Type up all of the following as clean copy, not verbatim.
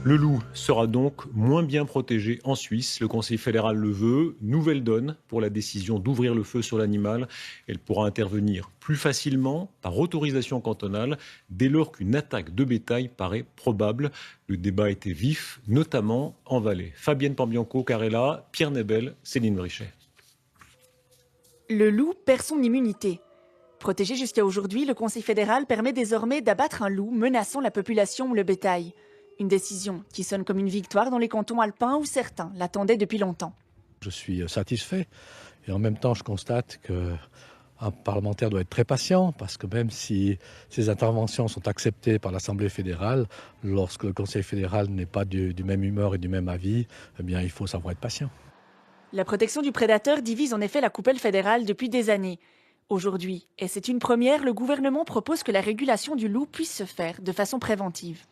Le loup sera donc moins bien protégé en Suisse. Le Conseil fédéral le veut. Nouvelle donne pour la décision d'ouvrir le feu sur l'animal. Elle pourra intervenir plus facilement par autorisation cantonale dès lors qu'une attaque de bétail paraît probable. Le débat était vif, notamment en Valais. Fabienne Pambianco-Carella, Pierre Nebel, Céline Brichet. Le loup perd son immunité. Protégé jusqu'à aujourd'hui, le Conseil fédéral permet désormais d'abattre un loup menaçant la population ou le bétail. Une décision qui sonne comme une victoire dans les cantons alpins où certains l'attendaient depuis longtemps. Je suis satisfait et en même temps je constate qu'un parlementaire doit être très patient parce que même si ces interventions sont acceptées par l'Assemblée fédérale, lorsque le Conseil fédéral n'est pas du même humeur et du même avis, eh bien il faut savoir être patient. La protection du prédateur divise en effet la coupelle fédérale depuis des années. Aujourd'hui, et c'est une première, le gouvernement propose que la régulation du loup puisse se faire de façon préventive.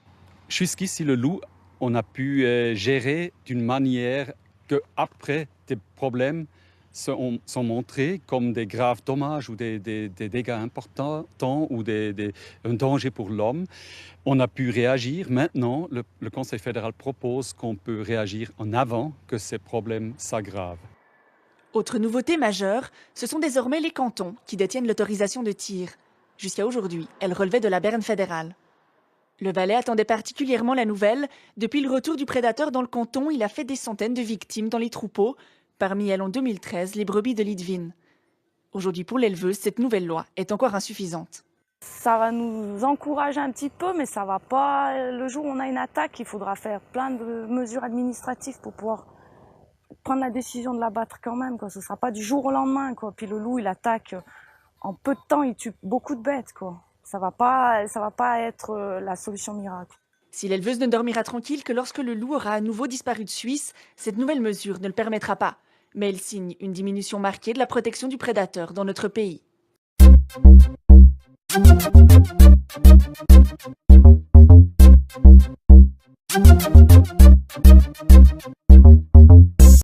Jusqu'ici, le loup, on a pu gérer d'une manière qu'après des problèmes sont montrés comme des graves dommages ou des dégâts importants ou un danger pour l'homme. On a pu réagir. Maintenant, le Conseil fédéral propose qu'on peut réagir en avant que ces problèmes s'aggravent. Autre nouveauté majeure, ce sont désormais les cantons qui détiennent l'autorisation de tir. Jusqu'à aujourd'hui, elle relevait de la Berne fédérale. Le Valais attendait particulièrement la nouvelle. Depuis le retour du prédateur dans le canton, il a fait des centaines de victimes dans les troupeaux. Parmi elles, en 2013, les brebis de Lidvin. Aujourd'hui, pour l'éleveuse, cette nouvelle loi est encore insuffisante. Ça va nous encourager un petit peu, mais ça va pas. Le jour où on a une attaque, il faudra faire plein de mesures administratives pour pouvoir prendre la décision de l'abattre quand même, quoi. Ce ne sera pas du jour au lendemain, quoi. Puis le loup, il attaque en peu de temps, il tue beaucoup de bêtes, quoi. Ça va pas être la solution miracle. Si l'éleveuse ne dormira tranquille que lorsque le loup aura à nouveau disparu de Suisse, cette nouvelle mesure ne le permettra pas. Mais elle signe une diminution marquée de la protection du prédateur dans notre pays.